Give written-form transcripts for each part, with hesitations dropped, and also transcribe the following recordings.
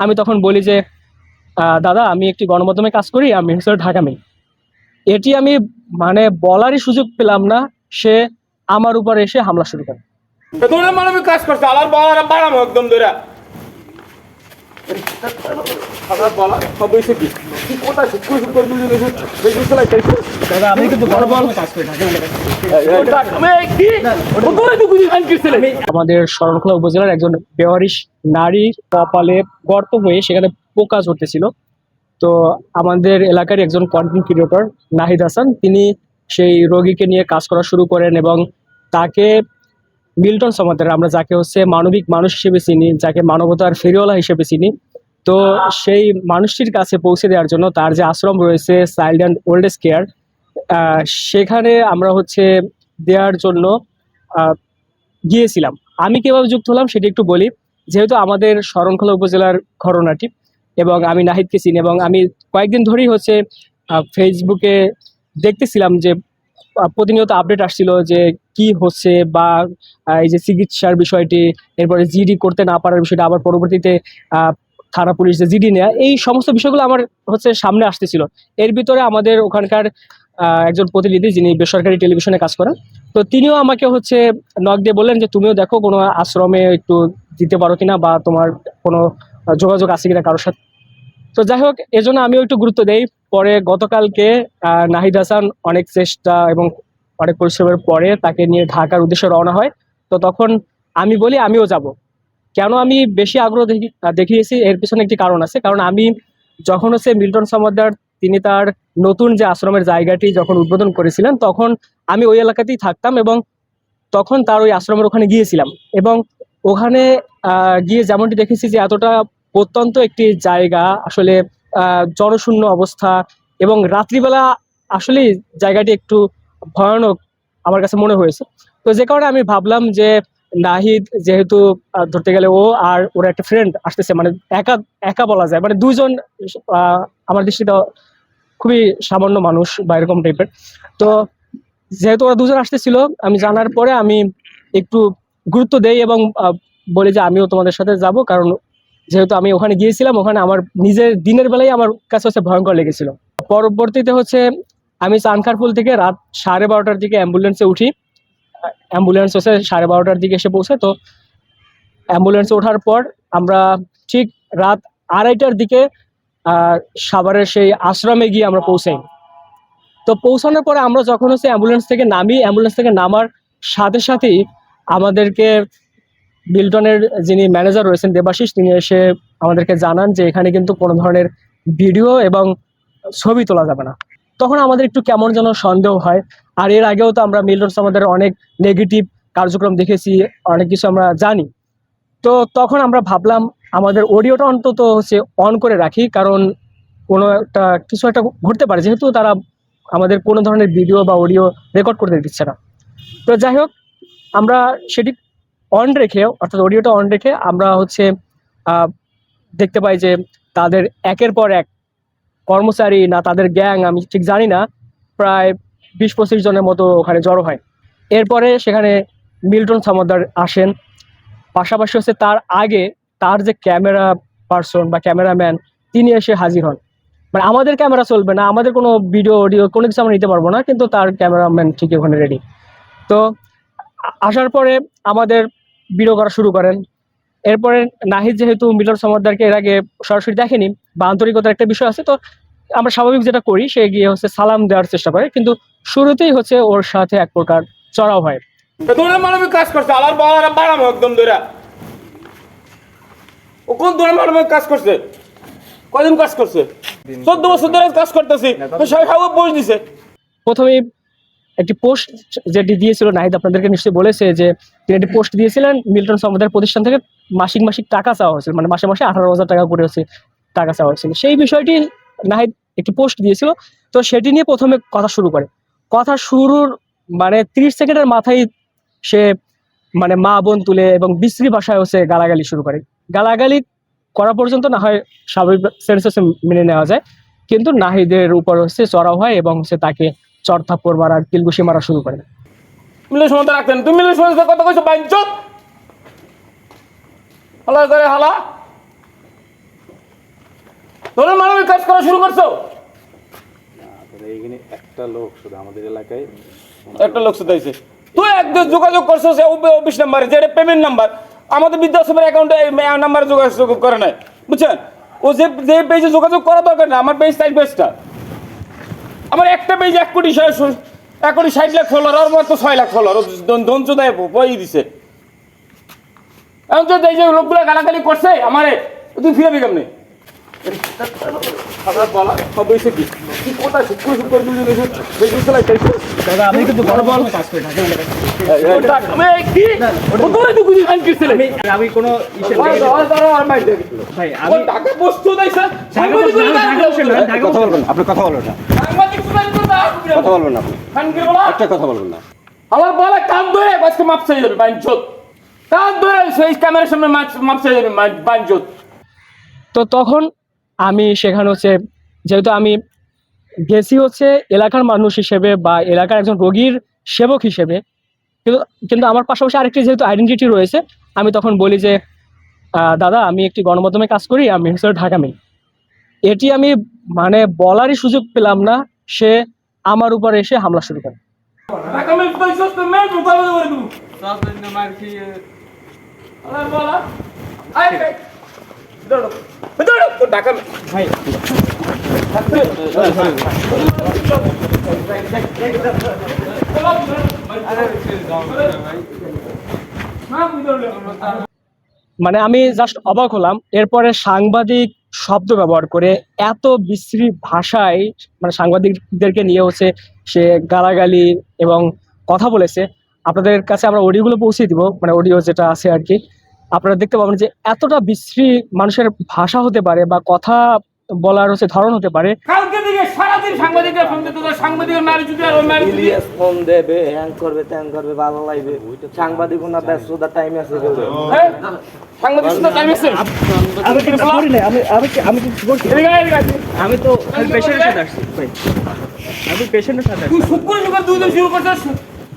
আমি তখন বলি যে দাদা আমি একটি গণমাধ্যমে কাজ করি, আমি হচ্ছে ঢাকা মেইল। এটি আমি মানে বলারই সুযোগ পেলাম না, সে আমার উপর এসে হামলা শুরু করে। তোরা মানবিক কাজ করছে আলার বলার বাড়াবো একদম ধরে আমি কিন্তু কাজ করি আমাদের শরণখোলা উপজেলার একজন বেওয়ারিশ নারীর কপালে গর্ত হয়ে সেখানে পোকা ঝরতেছিল। তো আমাদের এলাকার একজন কন্টেন্ট ক্রিয়েটর নাহিদ হাসান, তিনি সেই রোগীকে নিয়ে কাজ করা শুরু করেন এবং তাকে মিল্টন সমাদার, আমরা যাকে হচ্ছে মানবিক মানুষ হিসেবে চিনি, যাকে মানবতার ফেরিওয়ালা হিসেবে চিনি, তো সেই মানুষটির কাছে পৌঁছে দেওয়ার জন্য তার যে আশ্রম রয়েছে child and old age care, সেখানে আমরা হচ্ছে দেওয়ার জন্য গিয়েছিলাম। আমি কিভাবে যুক্ত হলাম সেটি একটু বলি। যেহেতু আমাদের শরণখোলা উপজেলার ঘটনাটি এবং আমি নাহিদকে চিনি এবং আমি কয়েকদিন ধরেই হচ্ছে ফেসবুকে দেখতেছিলাম যে প্রতিনিয়ত আপডেট আসছিল যে কি হচ্ছে, বা এই যে চিকিৎসার বিষয়টি, এরপরে জিডি করতে না পারার বিষয়টা, আবার পরবর্তীতে থানা পুলিশ যে জিডি নেয়া, এই সমস্ত বিষয়গুলো আমার হচ্ছে সামনে আসতেছিল। এর ভিতরে আমাদের ওখানকার একজন প্রতিনিধি যিনি বেসরকারি টেলিভিশনে কাজ করেন, তো তিনিও আমাকে হচ্ছে নক দিয়ে বললেন যে তুমিও দেখো কোনো আশ্রমে একটু দিতে পারো কিনা, বা তোমার কোনো যোগাযোগ আছে কিনা কারোর সাথে। তো যাই হোক, এজন্য আমিও একটু গুরুত্ব দেই। পরে গতকালকে নাহিদ হাসান অনেক চেষ্টা এবং অনেক পরিশ্রমের পরে তাকে নিয়ে ঢাকার উদ্দেশ্যে রওনা হয়। তো তখন আমি বলি আমিও যাব। কেন আমি বেশি আগ্রহ দেখিয়েছি, এর পিছনে একটি কারণ আছে। কারণ আমি যখন হচ্ছে মিল্টন সমাদ্দার তিনি তার নতুন যে আশ্রমের জায়গাটি যখন উদ্বোধন করেছিলেন, তখন আমি ওই এলাকাতেই থাকতাম এবং তখন তার ওই আশ্রমের ওখানে গিয়েছিলাম। এবং ওখানে গিয়ে যেমনটি দেখেছি যে এতটা প্রত্যন্ত একটি জায়গা, আসলে জনশূন্য অবস্থা, এবং রাত্রিবেলা আসলে জায়গাটি একটু ভয়ানক আমার কাছে মনে হয়েছে। তো যে কারণে আমি ভাবলাম যে নাহিদ যেহেতু ধরতে গেলে ও আর ওর একটা ফ্রেন্ড আসতেছে, মানে একা একা বলা যায়, মানে দুইজন আমার দৃষ্টিতে খুবই সামান্য মানুষ বা এরকম টাইপের। তো যেহেতু ওরা দুজন আসতেছিল, আমি জানার পরে আমি একটু গুরুত্ব দেই এবং বলি যে আমিও তোমাদের সাথে যাব। কারণ যেহেতু আমি ওখানে গিয়েছিলাম, ওখানে আমার নিজের দিনের বেলায় আমার কাছে হচ্ছে ভয়ঙ্কর লেগেছিল। পরবর্তীতে হচ্ছে আমি চানখারপুল থেকে রাত 12:30টার দিকে অ্যাম্বুলেন্সে উঠি। অ্যাম্বুলেন্স হচ্ছে 12:30টার দিকে এসে পৌঁছে। তো অ্যাম্বুলেন্সে ওঠার পর আমরা ঠিক রাত 2:30টার দিকে সাভারের সেই আশ্রমে গিয়ে আমরা পৌঁছাই। তো পৌঁছানোর পরে আমরা যখন হচ্ছে অ্যাম্বুলেন্স থেকে নামি, অ্যাম্বুলেন্স থেকে নামার সাথে সাথেই আমাদেরকে মিল্টনের যিনি ম্যানেজার রয়েছেন দেবাশিস, তিনি এসে আমাদেরকে জানান যে এখানে কিন্তু কোনো ধরনের ভিডিও এবং ছবি তোলা যাবে না। তখন আমাদের একটু কেমন যেন সন্দেহ হয়। আর এর আগেও তো আমরা মিল্টন আমাদের অনেক নেগেটিভ কার্যক্রম দেখেছি, অনেক কিছু আমরা জানি। তো তখন আমরা ভাবলাম আমাদের অডিওটা অন্তত হচ্ছে অন করে রাখি, কারণ কোনো একটা কিছু একটা ঘটতে পারে, যেহেতু তারা আমাদের কোনো ধরনের ভিডিও বা অডিও রেকর্ড করতে দিচ্ছে না। তো যাই হোক, আমরা সেটি অন রেখে, অর্থাৎ অডিওটা অন রেখে আমরা হচ্ছে দেখতে পাই যে তাদের একের পর এক কর্মচারী না তাদের গ্যাং আমি ঠিক জানি না, প্রায় 20-25 জনের মতো ওখানে জড়ো হয়। এরপরে সেখানে মিল্টন সামদ্দার আসেন। পাশাপাশি হচ্ছে তার আগে তার যে ক্যামেরা পার্সন বা ক্যামেরাম্যান, তিনি এসে হাজির হন। মানে আমাদের ক্যামেরা চলবে না, আমাদের কোনো ভিডিও অডিও কোনো কিছু আমরা নিতে পারবো না, কিন্তু তার ক্যামেরাম্যান ঠিক ওখানে রেডি। তো আসার পরে আমাদের ভিডিও করা শুরু করেন। এরপরে নাহিদ যেহেতু মিলন সমাদ্দারকে এর আগে সরাসরি দেখেনি, বা আন্তরিকতার একটা বিষয় আছে, তো আমরা স্বাভাবিক যেটা করি সে গিয়ে হচ্ছে সালাম দেওয়ার চেষ্টা করে, কিন্তু শুরুতেই হচ্ছে ওর সাথে এক প্রকার চড়াও হয়। তোরা মানবিক কাজ করছে আলার বলার বাড়াবো একদম ধরে ও কোন ধরনের মানবিক কাজ করছে? কয়দিন কাজ করছে? 14 বছর ধরে কাজ করতেছি, সবাই বসে দিছে। প্রথমে একটি পোস্ট যেটি দিয়েছিল নাহিদ, আপনাদেরকে নিশ্চয়ই বলেছে যে তিনি একটি পোস্ট দিয়েছিলেন মিল্টন সমাদার প্রতিষ্ঠান থেকে মাসিক মাসিক টাকা চাওয়া হয়েছিল, মানে মাসে মাসে 18,000 টাকা করে হচ্ছে টাকা চাওয়া হয়েছিল। সেই বিষয়টি নাহিদ একটি পোস্ট দিয়েছিল। তো সেটি নিয়ে প্রথমে কথা শুরু করে। কথা শুরুর মানে 30 সেকেন্ডের মাথায় সে মানে মা বোন তুলে এবং বিশ্রী ভাষায় হচ্ছে গালাগালি শুরু করে। গালাগালি করা পর্যন্ত না হয় স্বাভাবিক সেন্সে মেনে নেওয়া যায়, কিন্তু নাহিদের উপর হচ্ছে চড়াও হয় এবং হচ্ছে তাকে চর থাপ্পড় মারা, কিলঘুষি মারা শুরু করে। মিলের সময় রাখতেন তুমি, মিলের সময় কথা কইছো বাইঞ্চত হালা করে হালা তোরা মানবিক কাজ করা শুরু করছো? এইখানে একটা লোক শুধু আমাদের এলাকায় একটা লোক শুধু হয়েছে, তুই একদম যোগাযোগ করছো সে অফিস নাম্বারে, যেটা পেমেন্ট নাম্বার আমাদের বৃদ্ধাশ্রমের অ্যাকাউন্টে নাম্বারে যোগাযোগ করে নাই, বুঝছেন? ও যে পেজে যোগাযোগ করা দরকার না, আমার পেজ তাই পেজটা, আমার একটা পেজ 1,60,00,000 ফলোয়ার, আর মাত্র 6 লাখ ফলোয়ার, ধন চোদায় বই দিছে। এখন তো এই যে লোকগুলো গালাগালি করছে আমারে, তুই ফিরে কেমনি? আপনার বলা সব হয়েছে কি? তুই কোথায় শুক্র শুক্র বেশি চালাইতে? দাদা আমি কিন্তু বড় বড় কাজ করি ঢাকা এলাকায়। আমি কোনো ভাই আমি কথা বলবেন, আপনি কথা বলবেন না, কথা বলবেন না, আপনি একটা কথা বলবেন না। আমার বলা কান ধরে আজকে মাপ চাই যাবে বাইনচোদ, কান ধরে সেই ক্যামেরার সামনে মাপ চাই যাবে বাইনচোদ। তো তখন আমি সেখানে হচ্ছে, যেহেতু আমি গেছি হচ্ছে এলাকার মানুষ হিসেবে বা এলাকার একজন রোগীর সেবক হিসেবে, কিন্তু কিন্তু আমার পাশাপাশি আরেকটি যেহেতু আইডেন্টিটি রয়েছে, আমি তখন বলি যে দাদা আমি একটি গণমাধ্যমে কাজ করি, আমি হচ্ছে ঢাকা মেল। এটি আমি মানে বলারই সুযোগ পেলাম না, সে আমার উপর এসে হামলা শুরু করে। ঢাকা মেল কইছস তো মেল কথা বলে তুমি সাথে না মার কি আরে বলা আই দৌড়ো দৌড়ো তো ঢাকা মেল ভাই মানে আমি জাস্ট অবাক হলাম। এরপরে সাংবাদিক শব্দ ব্যবহার করে এত বিশ্রী ভাষায় মানে সাংবাদিকদেরকে নিয়ে হচ্ছে সে গালাগালি এবং কথা বলেছে। আপনাদের কাছে আমরা অডিওগুলো পৌঁছে দিব, মানে অডিও যেটা আছে আর কি, আপনারা দেখতে পাবেন যে এতটা বিশ্রী মানুষের ভাষা হতে পারে বা কথা বলার হচ্ছে ধরন হতে পারে। কালকে থেকে সারাদিন সাংবাদিকরা ফোন দিতে, তো সাংবাদিকের মারি যদি আর ওই মারি যদি ইলিয়াস ফোন দেবে, হ্যাং করবে, ত্যাং করবে, ভালো লাগবে। সাংবাদিক না ব্যস্ততা টাইম আছে কেউ হ্যাঁ সাংবাদিক শুধু টাইম আছে। আমি কিছু করি না, আমি কিছু করছি। আমি তো পেশেন্টের সাথে আসছি ভাই, আমি পেশেন্টের সাথে তুই শুক্র শুক্র দুই দিন শুরু করছিস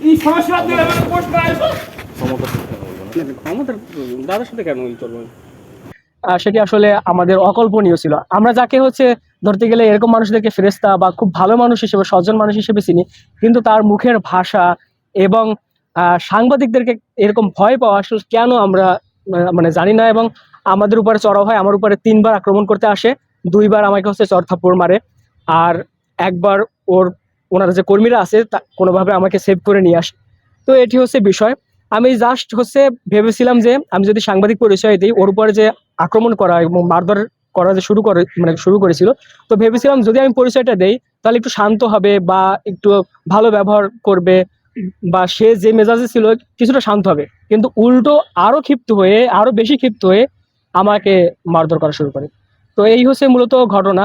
এই সমস্যা তুই আমাকে পোস্ট করাইছো। আমাদের দাদার সাথে কেন চলবে? সেটি আসলে আমাদের অকল্পনীয় ছিল। আমরা যাকে হচ্ছে ধরতে গেলে এরকম মানুষদেরকে ফেরেশতা বা খুব ভালো মানুষ হিসেবে, সজ্জন মানুষ হিসেবে চিনি, কিন্তু তার মুখের ভাষা এবং সাংবাদিকদেরকে এরকম ভয় পাওয়া আসলে কেন আমরা মানে জানি না। এবং আমাদের উপরে চড়াও হয়, আমার উপরে 3 বার আক্রমণ করতে আসে, 2 বার আমাকে হচ্ছে চড়থাপ্পড় মারে, আর একবার ওনারা যে কর্মীরা আছে কোনোভাবে আমাকে সেভ করে নিয়ে আসে। তো এটি হচ্ছে বিষয়। আমি জাস্ট হচ্ছে ভেবেছিলাম যে আমি যদি সাংবাদিক পরিচয় দিই, ওর উপরে যে আক্রমণ করা এবং মারধর করা যে শুরু করেছিল, তো ভেবেছিলাম যদি আমি পরিচয়টা দেই তাহলে একটু শান্ত হবে বা একটু ভালো ব্যবহার করবে বা সে যে মেজাজে ছিল কিছুটা শান্ত হবে, কিন্তু উল্টো আরো বেশি ক্ষিপ্ত হয়ে আমাকে মারধর করা শুরু করে। তো এই হচ্ছে মূলত ঘটনা।